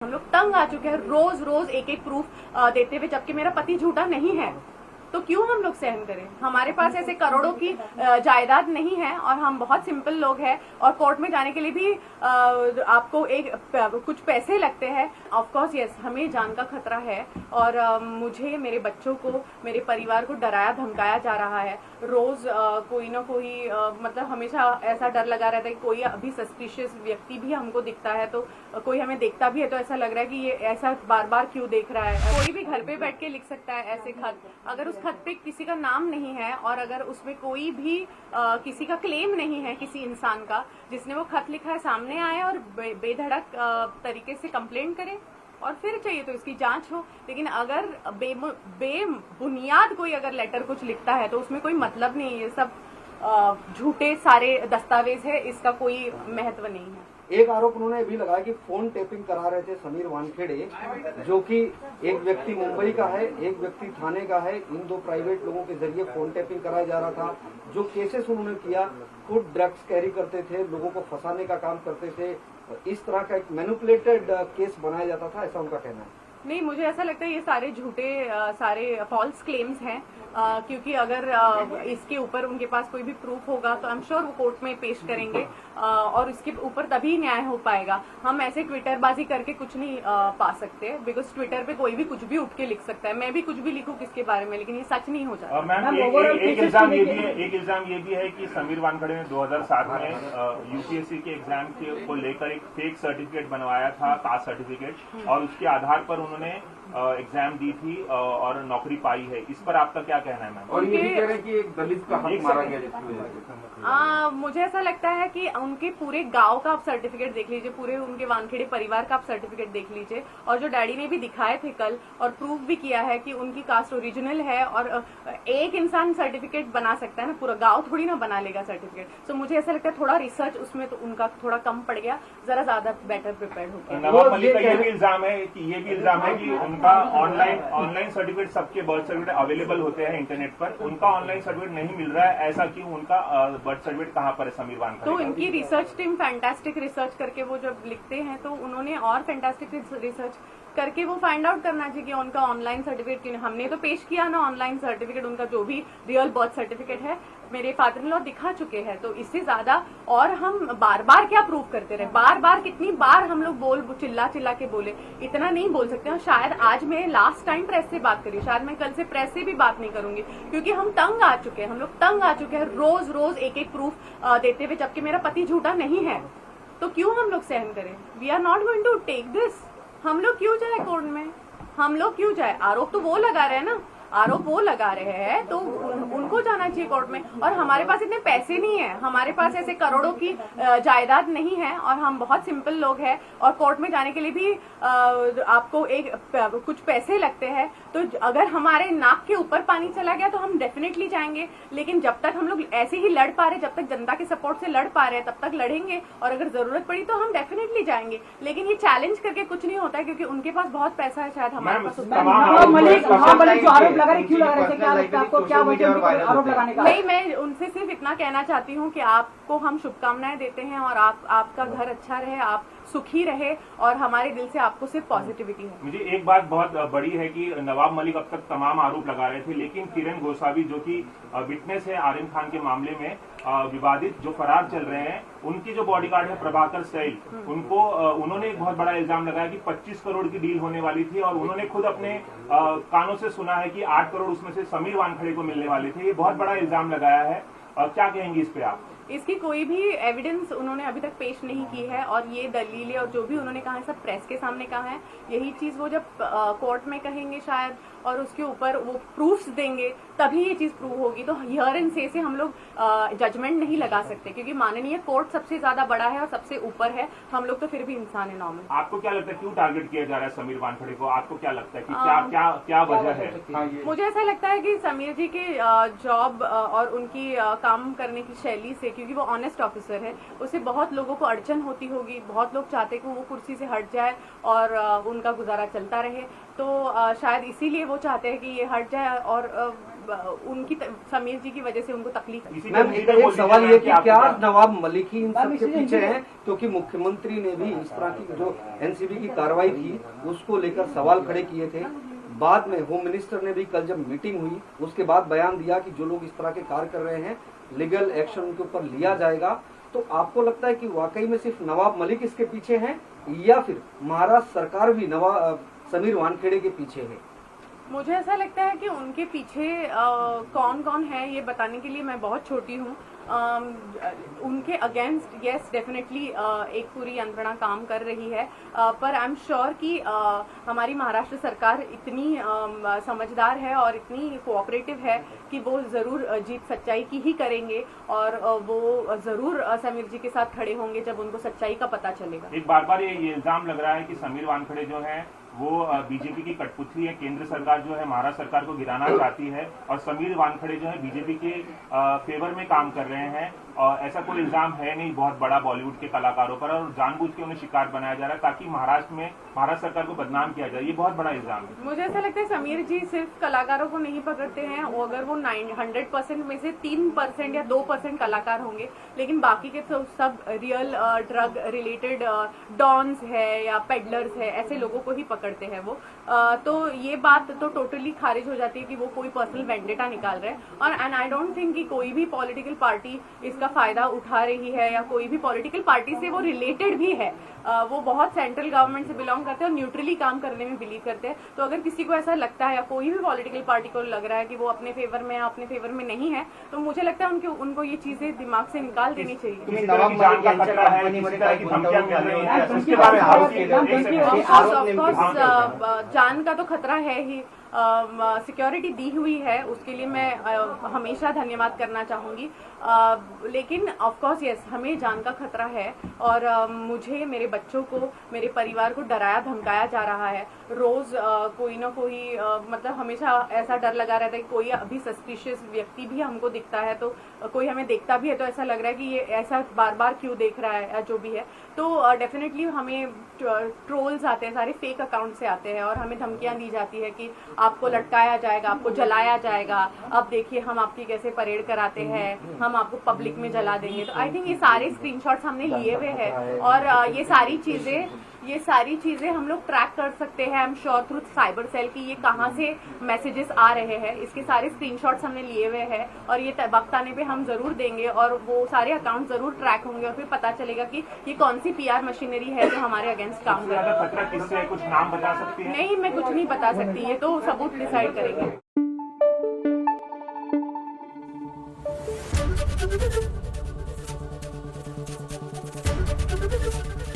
हम लोग तंग आ चुके हैं रोज रोज एक एक प्रूफ देते हुए, जबकि मेरा पति झूठा नहीं है। तो क्यों हम लोग सहन करें? हमारे पास ऐसे करोड़ों की जायदाद नहीं है और हम बहुत सिंपल लोग हैं, और कोर्ट में जाने के लिए भी आपको कुछ पैसे लगते हैं। ऑफ कोर्स यस, हमें जान का खतरा है और मुझे, मेरे बच्चों को, मेरे परिवार को डराया धमकाया जा रहा है। रोज कोई ना कोई मतलब हमेशा ऐसा डर लगा रहता है कि कोई अभी सस्पिशियस व्यक्ति भी हमको दिखता है, तो कोई हमें देखता भी है तो ऐसा लग रहा है कि ये ऐसा बार बार क्यों देख रहा है। कोई भी घर पे बैठ के लिख सकता है ऐसे खत, अगर उस खत पे किसी का नाम नहीं है और अगर उसमें कोई भी किसी का क्लेम नहीं है, किसी इंसान का जिसने वो खत लिखा है, सामने आए और बेधड़क तरीके से कंप्लेंट करे और फिर चाहिए तो इसकी जांच हो। लेकिन अगर बेबुनियाद कोई अगर लेटर कुछ लिखता है तो उसमें कोई मतलब नहीं है। ये सब झूठे सारे दस्तावेज है, इसका कोई महत्व नहीं है। एक आरोप उन्होंने भी लगाया कि फोन टेपिंग करा रहे थे समीर वानखेड़े, जो कि एक व्यक्ति मुंबई का है, एक व्यक्ति थाने का है। इन दो प्राइवेट लोगों के जरिए फोन टेपिंग कराया जा रहा था। जो केसेस उन्होंने किया, खुद ड्रग्स कैरी करते थे, लोगों को फंसाने का काम करते थे। इस तरह का एक मैनिपुलेटेड केस बनाया जाता था, ऐसा उनका कहना है। नहीं, मुझे ऐसा लगता है ये सारे झूठे सारे फॉल्स क्लेम्स हैं, क्योंकि अगर इसके ऊपर उनके पास कोई भी प्रूफ होगा तो आई एम श्योर वो कोर्ट में पेश करेंगे और इसके ऊपर तभी न्याय हो पाएगा। हम ऐसे ट्विटरबाजी करके कुछ नहीं पा सकते, बिकॉज ट्विटर पे कोई भी कुछ भी उठ के लिख सकता है। मैं भी कुछ भी लिखूं किसके बारे में, लेकिन ये सच नहीं हो जाता। मैम, एक इल्जाम ये भी है कि समीर वानखेड़े ने 2007 में यूपीएससी के एग्जाम को लेकर एक फेक सर्टिफिकेट बनवाया था, कास्ट सर्टिफिकेट, और उसके आधार पर उन्होंने एग्जाम दी थी और नौकरी पाई है। इस पर आपका क्या कहना है मैम? और ये भी कह रहे हैं कि एक दलित का हक मारा गया जिसकी वजह से। मुझे ऐसा लगता है कि उनके पूरे गांव का आप सर्टिफिकेट देख लीजिए, पूरे उनके वानखेड़े परिवार का आप सर्टिफिकेट देख लीजिए, और जो डैडी ने भी दिखाए थे कल और प्रूफ भी किया है कि उनकी कास्ट ओरिजिनल है। और एक इंसान सर्टिफिकेट बना सकता है ना, पूरा गांव थोड़ी ना बना लेगा सर्टिफिकेट। तो मुझे ऐसा लगता है थोड़ा रिसर्च उसमें तो उनका थोड़ा कम पड़ गया, जरा ज्यादा बेटर प्रिपेयर हो गया। नवाब मलिक का ये भी इल्जाम है कि उनका ऑनलाइन सर्टिफिकेट, सबके बर्थ सर्टिफिकेट अवेलेबल होते हैं इंटरनेट पर, उनका ऑनलाइन सर्टिफिकेट नहीं मिल रहा है। ऐसा क्यों? उनका बर्थ सर्टिफिकेट कहाँ पर है समीर वानखेड़े? तो इनकी रिसर्च टीम फैंटास्टिक रिसर्च करके वो जब लिखते हैं तो उन्होंने और फैंटास्टिक रिसर्च करके वो फाइंड आउट करना चाहिए कि उनका ऑनलाइन सर्टिफिकेट। हमने तो पेश किया ना ऑनलाइन सर्टिफिकेट, उनका जो भी रियल बर्थ सर्टिफिकेट है मेरे फादर इन लॉ दिखा चुके हैं। तो इससे ज्यादा और हम बार बार क्या प्रूव करते रहे? बार बार कितनी बार हम लोग चिल्ला के बोले, इतना नहीं बोल सकते। और शायद आज मैं लास्ट टाइम प्रेस से बात करी, शायद मैं कल से प्रेस से भी बात नहीं करूंगी, क्योंकि हम तंग आ चुके हैं। हम लोग तंग आ चुके हैं रोज रोज एक एक प्रूफ देते हुए, जबकि मेरा पति झूठा नहीं है। तो क्यों हम लोग सहन करें? We are not going to take this. हम लोग क्यों जाए कोर्ट में? हम लोग क्यों जाए? आरोप तो वो लगा रहे हैं ना, आरोप वो लगा रहे हैं तो उनको जाना चाहिए कोर्ट में। और हमारे पास इतने पैसे नहीं है, हमारे पास ऐसे करोड़ों की जायदाद नहीं है और हम बहुत सिंपल लोग हैं, और कोर्ट में जाने के लिए भी आपको कुछ पैसे लगते हैं। तो अगर हमारे नाक के ऊपर पानी चला गया तो हम डेफिनेटली जाएंगे, लेकिन जब तक हम लोग ऐसे ही लड़ पा रहे, जब तक जनता के सपोर्ट से लड़ पा रहे हैं, तब तक लड़ेंगे, और अगर जरूरत पड़ी तो हम डेफिनेटली जाएंगे। लेकिन ये चैलेंज करके कुछ नहीं होता है, क्योंकि उनके पास बहुत पैसा है, शायद हमारे पास नहीं। मैं उनसे सिर्फ इतना कहना चाहती हूँ कि आपको हम शुभकामनाएं देते हैं और आपका घर अच्छा रहे, आप सुखी रहे, और हमारे दिल से आपको सिर्फ पॉजिटिविटी है। मुझे एक बात बहुत बड़ी है कि नवाब मलिक अब तक तमाम आरोप लगा रहे थे, लेकिन किरण गोसावी जो कि विटनेस है आर्यन खान के मामले में, विवादित जो फरार चल रहे हैं, उनकी जो बॉडीगार्ड है प्रभाकर सैल, उन्होंने एक बहुत बड़ा इल्जाम लगाया कि 25 करोड़ की डील होने वाली थी, और उन्होंने खुद अपने कानों से सुना है कि 8 करोड़ उसमें से समीर वानखेड़े को मिलने वाले थे। ये बहुत बड़ा इल्जाम लगाया है, और क्या कहेंगी इस पे आप? इसकी कोई भी एविडेंस उन्होंने अभी तक पेश नहीं की है, और ये दलीलें और जो भी उन्होंने कहा है सब प्रेस के सामने कहा है। यही चीज वो जब कोर्ट में कहेंगे शायद, और उसके ऊपर वो प्रूफ्स देंगे, तभी ये चीज प्रूव होगी। तो हियर एंड से हम लोग जजमेंट नहीं लगा सकते, क्योंकि माननीय कोर्ट सबसे ज्यादा बड़ा है और सबसे ऊपर है। हम लोग तो फिर भी इंसान है नॉर्मल। आपको क्या लगता है क्यों टारगेट किया जा रहा है समीर वानखेड़े को? आपको क्या लगता है कि क्या वजह है? मुझे ऐसा लगता है कि समीर जी के जॉब और उनकी काम करने की शैली से, क्योंकि वो ऑनेस्ट ऑफिसर है, उससे बहुत लोगों को अड़चन होती होगी। बहुत लोग चाहते कि वो कुर्सी से हट जाए और उनका गुजारा चलता रहे, तो शायद इसीलिए वो चाहते हैं कि ये हट जाए और उनकी समीर जी की वजह से उनको तकलीफ है। इसी मैम पे एक बोल सवाल दीजिए ये कि आप क्या क्या- नवाब मलिक ही इन सब के पीछे हैं, क्योंकि मुख्यमंत्री ने भी इस तरह की जो एनसीबी की कार्रवाई थी उसको लेकर सवाल खड़े किए थे। बाद में होम मिनिस्टर ने भी कल जब मीटिंग हुई उसके बाद बयान दिया कि जो लोग इस तरह के कार्य कर रहे हैं लीगल एक्शन उनके ऊपर लिया जाएगा। तो आपको लगता है कि वाकई में सिर्फ नवाब मलिक इसके पीछे हैं या फिर महाराष्ट्र सरकार भी समीर वानखेड़े के पीछे है? मुझे ऐसा लगता है कि उनके पीछे कौन कौन है ये बताने के लिए मैं बहुत छोटी हूँ। उनके अगेंस्ट यस डेफिनेटली एक पूरी यंत्रणा काम कर रही है, पर आई एम श्योर कि हमारी महाराष्ट्र सरकार इतनी समझदार है और इतनी कोऑपरेटिव है कि वो ज़रूर जीत सच्चाई की ही करेंगे और वो ज़रूर समीर जी के साथ खड़े होंगे जब उनको सच्चाई का पता चलेगा। एक बार ये इल्जाम लग रहा है कि समीर वानखेड़े जो है वो बीजेपी की कठपुतली है, केंद्र सरकार जो है महाराष्ट्र सरकार को गिराना चाहती है और समीर वानखेड़े जो है बीजेपी के फेवर में काम कर रहे हैं। और ऐसा कोई इल्जाम है नहीं बहुत बड़ा बॉलीवुड के कलाकारों पर, और जानबूझ के उन्हें शिकार बनाया जा रहा है ताकि महाराष्ट्र सरकार को बदनाम किया जाए। ये बहुत बड़ा इल्जाम है। मुझे ऐसा लगता है समीर जी सिर्फ कलाकारों को नहीं पकड़ते हैं, अगर वो 100% में से 3% या 2% कलाकार होंगे, लेकिन बाकी के तो सब रियल ड्रग रिलेटेड डॉन्स है या पेडलर्स है, ऐसे लोगों को ही पकड़ते हैं वो। तो ये बात तो टोटली खारिज हो जाती है कि वो कोई पर्सनल वेंडेटा निकाल रहे हैं। और एंड आई डोंट थिंक कि कोई भी पॉलिटिकल पार्टी इसका फायदा उठा रही है या कोई भी पॉलिटिकल पार्टी से वो रिलेटेड भी है। वो बहुत सेंट्रल गवर्नमेंट से बिलोंग करते हैं और न्यूट्रली काम करने में बिलीव करते हैं। तो अगर किसी को ऐसा लगता है या कोई भी पॉलिटिकल पार्टी को लग रहा है कि वो अपने फेवर में या अपने फेवर में नहीं है, तो मुझे लगता है उनको ये चीजें दिमाग से निकाल देनी चाहिए। किसी तरह की जान का खतरा है, किसी तरह की धमकियां मिल रही हैं, उसके बारे में आरोप किए गए। एक ऑफकोर्स जान का तो खतरा है ही। सिक्योरिटी दी हुई है उसके लिए मैं हमेशा धन्यवाद करना चाहूंगी, लेकिन ऑफकोर्स यस हमें जान का खतरा है और मुझे, मेरे बच्चों को, मेरे परिवार को डराया धमकाया जा रहा है। रोज कोई ना कोई मतलब हमेशा ऐसा डर लगा रहता है कि कोई अभी सस्पिशियस व्यक्ति भी हमको दिखता है, तो कोई हमें देखता भी है तो ऐसा लग रहा है कि ये ऐसा बार बार क्यों देख रहा है, जो भी है। तो डेफिनेटली हमें ट्रोल्स आते हैं, सारे फेक अकाउंट से आते हैं और हमें धमकियां दी जाती है कि आपको लटकाया जाएगा, आपको जलाया जाएगा, अब देखिए हम आपकी कैसे परेड कराते हैं, हम आपको पब्लिक में जला देंगे। तो आई थिंक ये सारे स्क्रीनशॉट्स हमने लिए हुए हैं और ये सारी चीजें हम लोग ट्रैक कर सकते हैं। I am sure through cyber cell की ये कहाँ से मैसेजेस आ रहे हैं, इसके सारे स्क्रीनशॉट्स हमने लिए हुए हैं और ये वक्त आने पे हम जरूर देंगे और वो सारे अकाउंट जरूर ट्रैक होंगे और फिर पता चलेगा कि ये कौन सी PR मशीनरी है जो हमारे अगेंस्ट काम कर रही है। खतरा किससे है, कुछ नाम बता सकती है? नहीं, मैं कुछ नहीं बता सकती, ये तो सबूत डिसाइड करेंगे।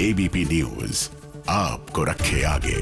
ABP न्यूज आपको रखे आगे।